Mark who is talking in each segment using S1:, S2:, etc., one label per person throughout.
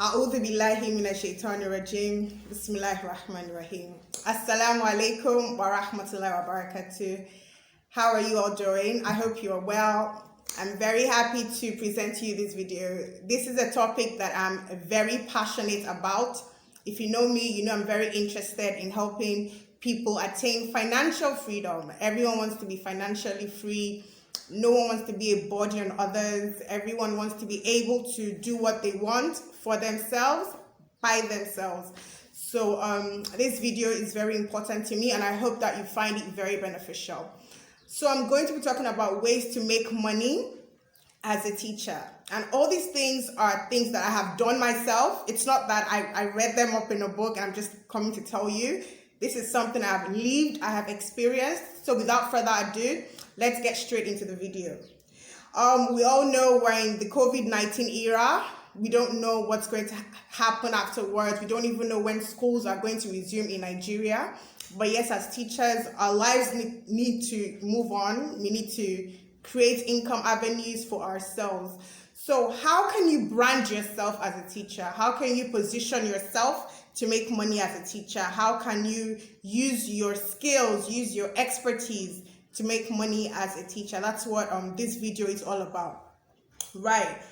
S1: A'udhu billahi minash shaitanir rajim. Bismillahir rahmanir rahim. Assalamu alaikum wa rahmatullahi wa barakatuh. How are you all doing? I hope you are well. I'm very happy to present to you this video. This is a topic that I'm very passionate about. If you know me, you know I'm very interested in helping people attain financial freedom. Everyone wants to be financially free. No one wants to be a burden on others. Everyone wants to be able to do what they want for themselves, by themselves. So this video is very important to me and I hope that you find it very beneficial. So I'm going to be talking about ways to make money as a teacher. And all these things are things that I have done myself. It's not that I read them up in a book and I'm just coming to tell you. This is something I've lived, I have experienced. So without further ado, let's get straight into the video. We all know we're in the COVID-19 era. We don't know what's going to happen afterwards. We don't even know when schools are going to resume in Nigeria. But yes, as teachers, our lives need to move on. We need to create income avenues for ourselves. So how can you brand yourself as a teacher? How can you position yourself to make money as a teacher? How can you use your skills, use your expertise to make money as a teacher? That's what this video is all about. Right.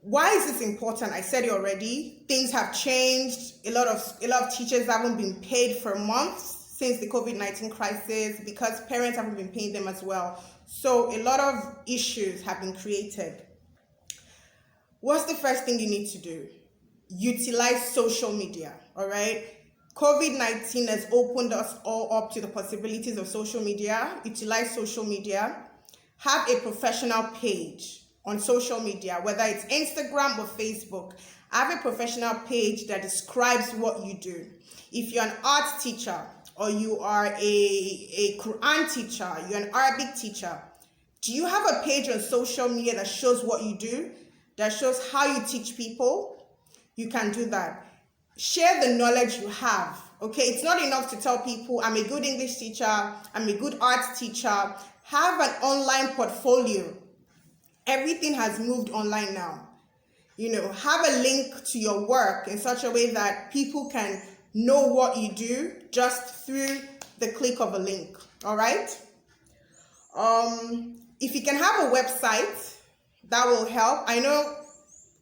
S1: Why is this important? I said it already. Things have changed. A lot of teachers haven't been paid for months since the COVID-19 crisis because parents haven't been paying them as well. So a lot of issues have been created. What's the first thing you need to do? Utilize social media, all right? COVID-19 has opened us all up to the possibilities of social media. Utilize social media. Have a professional page on social media, whether it's Instagram or Facebook. Have a professional page that describes what you do. If you're an art teacher or you are a Quran teacher, you're an Arabic teacher, do you have a page on social media that shows what you do, that shows how you teach people? You can do that. Share the knowledge you have, okay? It's not enough to tell people, I'm a good English teacher, I'm a good art teacher. Have an online portfolio. Everything has moved online now. You know, have a link to your work in such a way that people can know what you do just through the click of a link, all right? If you can have a website, that will help. I know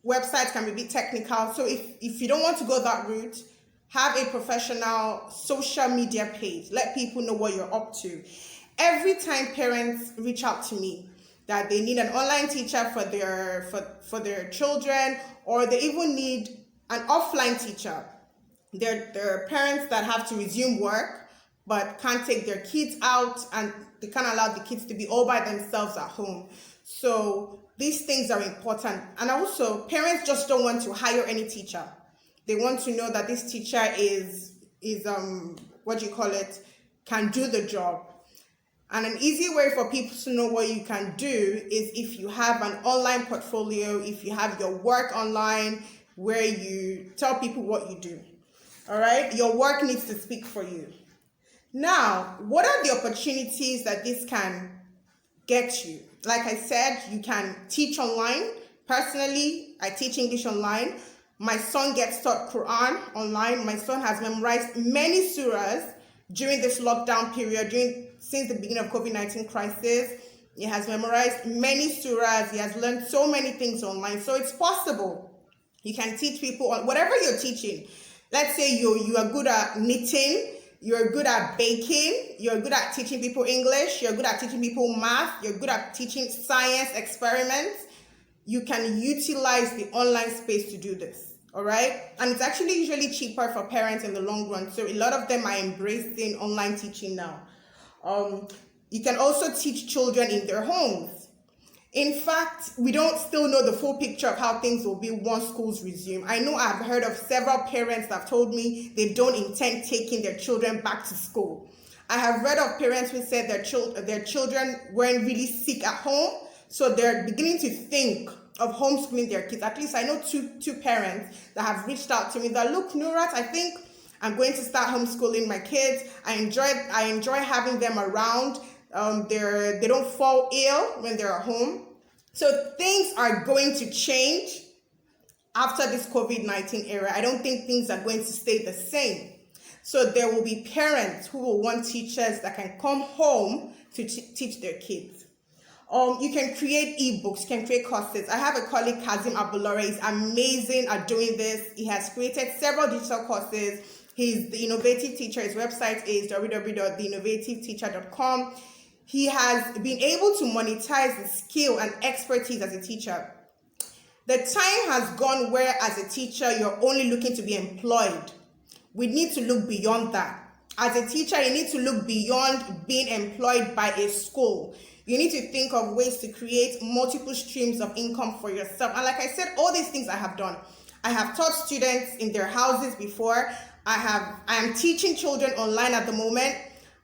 S1: websites can be a bit technical, so if you don't want to go that route, have a professional social media page. Let people know what you're up to. Every time parents reach out to me that they need an online teacher for their children, or they even need an offline teacher. There are parents that have to resume work but can't take their kids out and they can't allow the kids to be all by themselves at home. So these things are important. And also, parents just don't want to hire any teacher. They want to know that this teacher can do the job. And an easy way for people to know what you can do is if you have an online portfolio, if you have your work online where you tell people what you do. All right? Your work needs to speak for you. Now, what are the opportunities that this can get you? Like I said, you can teach online. Personally, I teach English online. My son gets taught Quran online. My son has memorized many surahs during this lockdown period, since the beginning of COVID-19 crisis. He has memorized many surahs. He has learned so many things online. So it's possible. You can teach people on whatever you're teaching. Let's say you are good at knitting, you're good at baking, you're good at teaching people English, you're good at teaching people math, you're good at teaching science experiments. You can utilize the online space to do this, all right? And it's actually usually cheaper for parents in the long run. So a lot of them are embracing online teaching now. You can also teach children in their homes. In fact, we don't still know the full picture of how things will be once schools resume. I know I've heard of several parents that have told me they don't intend taking their children back to school. I have read of parents who said their children weren't really sick at home, so they're beginning to think of homeschooling their kids. At least I know two parents that have reached out to me that, look, Nurat, I think I'm going to start homeschooling my kids. I enjoy having them around. They don't fall ill when they're at home. So things are going to change after this COVID-19 era, I don't think things are going to stay the same. So there will be parents who will want teachers that can come home to teach their kids. You can create ebooks, you can create courses. I have a colleague, Kazim Abulore. He's amazing at doing this. He has created several digital courses. He's the innovative teacher. His website is www.theinnovativeteacher.com. He has been able to monetize his skill and expertise as a teacher. The time has gone where, as a teacher, you're only looking to be employed. We need to look beyond that. As a teacher, you need to look beyond being employed by a school. You need to think of ways to create multiple streams of income for yourself. And like I said, all these things I have done. I have taught students in their houses before. I am teaching children online at the moment.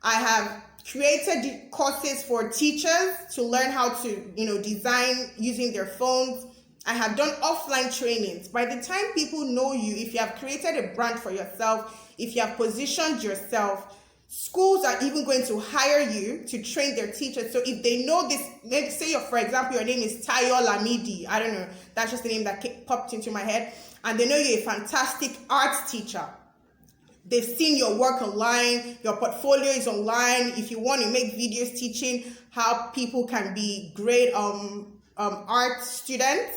S1: I have created courses for teachers to learn how to, design using their phones. I have done offline trainings. By the time people know you, if you have created a brand for yourself, if you have positioned yourself, schools are even going to hire you to train their teachers. So if they know this, maybe say, for example, your name is Tayo Lamidi. I don't know. That's just the name that popped into my head. And they know you're a fantastic arts teacher. They've seen your work online. Your portfolio is online. If you want to make videos teaching how people can be great art students,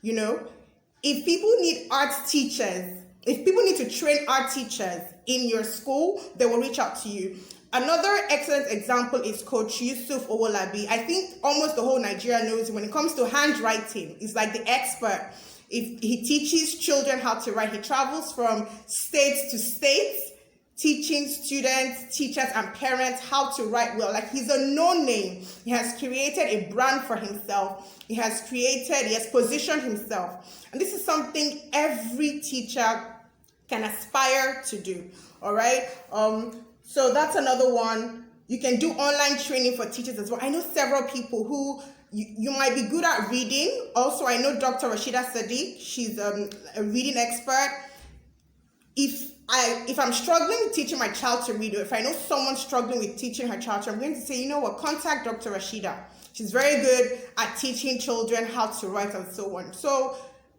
S1: if people need art teachers, if people need to train art teachers in your school, they will reach out to you. Another excellent example is Coach Yusuf Owolabi. I think almost the whole Nigeria knows when it comes to handwriting. He's like the expert. If he teaches children how to write, he travels from states to states, teaching students, teachers, and parents how to write well. Like, he's a known name. He has created a brand for himself. He has positioned himself. And this is something every teacher can aspire to do. All right. So that's another one. You can do online training for teachers as well. I know several people who you might be good at reading. Also, I know Dr. Rashida Sadiq. She's a reading expert. If I'm struggling with teaching my child to read, or if I know someone struggling with teaching her child, I'm going to say, contact Dr. Rashida. She's very good at teaching children how to write and so on. So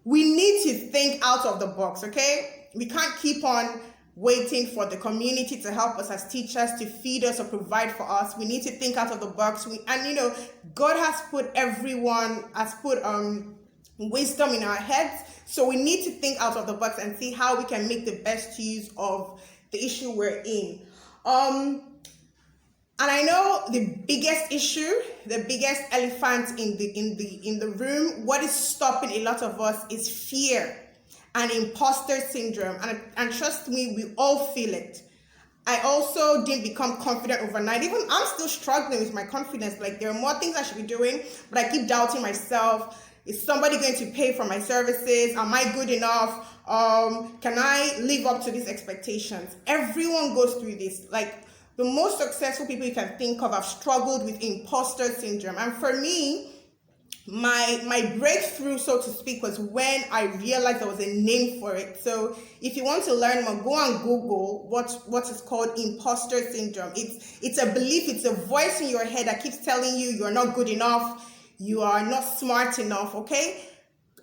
S1: we need to think out of the box, okay? We can't keep on waiting for the community to help us as teachers, to feed us or provide for us. We need to think out of the box. God has put wisdom in our heads. So we need to think out of the box and see how we can make the best use of the issue we're in. And I know the biggest issue, the biggest elephant in the room, what is stopping a lot of us is fear and imposter syndrome. And trust me, we all feel it. I also didn't become confident overnight. Even I'm still struggling with my confidence. Like, there are more things I should be doing, but I keep doubting myself. Is somebody going to pay for my services? Am I good enough? Can I live up to these expectations? Everyone goes through this. Like, the most successful people you can think of have struggled with imposter syndrome. And for me, my breakthrough, so to speak, was when I realized there was a name for it. So if you want to learn more, go and Google what is called imposter syndrome. It's a belief, it's a voice in your head that keeps telling you you're not good enough, you are not smart enough, okay?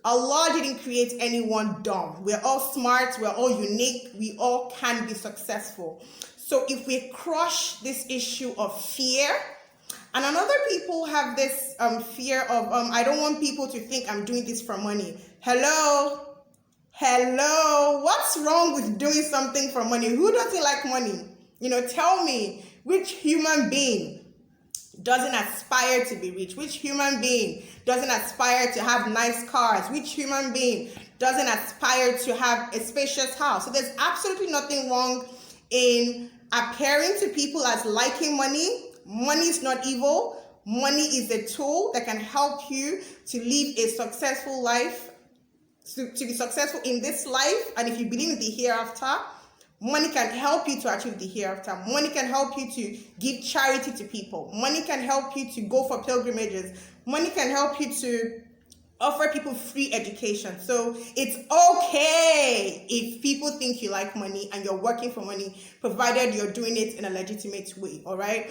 S1: Allah didn't create anyone dumb. We're all smart, we're all unique, we all can be successful. So if we crush this issue of fear, and another people have this fear of, I don't want people to think I'm doing this for money. Hello, what's wrong with doing something for money? Who doesn't like money? Tell me, which human being doesn't aspire to be rich? Which human being doesn't aspire to have nice cars? Which human being doesn't aspire to have a spacious house? So there's absolutely nothing wrong in appearing to people as liking money. Money is not evil. Money is a tool that can help you to live a successful life, to be successful in this life. And if you believe in the hereafter, money can help you to achieve the hereafter. Money can help you to give charity to people. Money can help you to go for pilgrimages. Money can help you to offer people free education. So it's okay if people think you like money and you're working for money, provided you're doing it in a legitimate way, all right?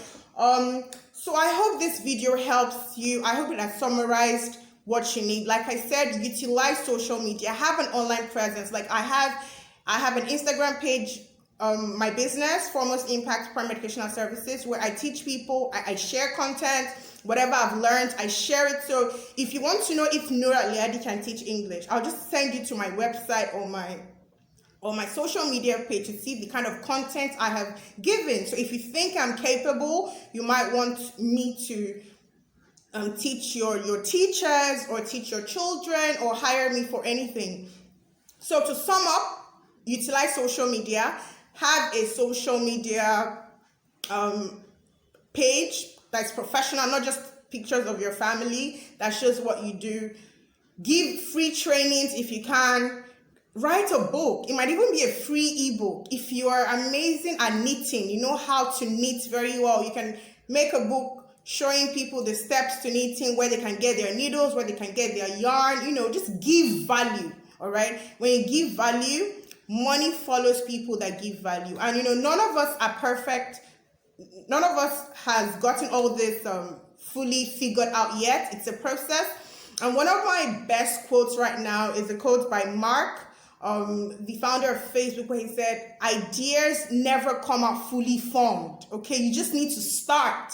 S1: So I hope this video helps you. I hope it has summarized what you need. Like I said, utilize social media, have an online presence. Like I have an Instagram page, my business, Foremost Impact Primary Educational Services, where I teach people, I share content, whatever I've learned, I share it. So if you want to know if Nura Liadi can teach English, I'll just send you to my website or my social media page to see the kind of content I have given. So if you think I'm capable, you might want me to teach your teachers or teach your children or hire me for anything. So to sum up, utilize social media, have a social media page that's professional, not just pictures of your family, that shows what you do. Give free trainings if you can. Write a book. It might even be a free ebook. If you are amazing at knitting, you know how to knit very well, you can make a book showing people the steps to knitting, where they can get their needles, where they can get their yarn. Just give value. All right. When you give value, money follows people that give value. And none of us are perfect. None of us has gotten all this fully figured out yet. It's a process. And one of my best quotes right now is a quote by Mark, the founder of Facebook, where he said, ideas never come out fully formed. Okay, you just need to start.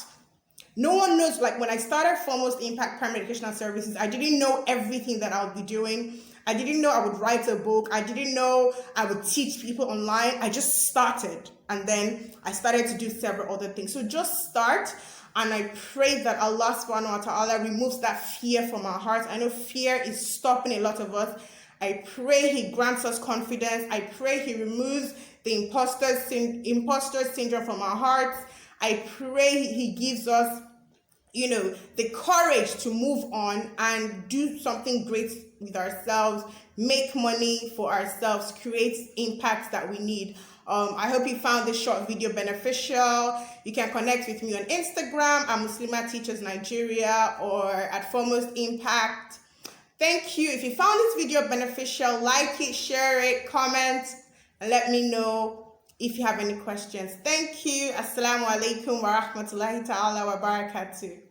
S1: No one knows, like when I started Foremost Impact Primary Educational Services, I didn't know everything that I would be doing. I didn't know I would write a book. I didn't know I would teach people online. I just started. And then I started to do several other things. So just start. And I pray that Allah subhanahu wa ta'ala removes that fear from our hearts. I know fear is stopping a lot of us. I pray He grants us confidence. I pray He removes the imposter syndrome from our hearts. I pray He gives us, the courage to move on and do something great with ourselves, make money for ourselves, create impacts that we need. I hope you found this short video beneficial. You can connect with me on Instagram at Muslima Teachers Nigeria or at Foremost Impact. Thank you. If you found this video beneficial, like it, share it, comment, and let me know if you have any questions. Thank you. Assalamu alaikum wa rahmatullahi ta'ala wa barakatuh.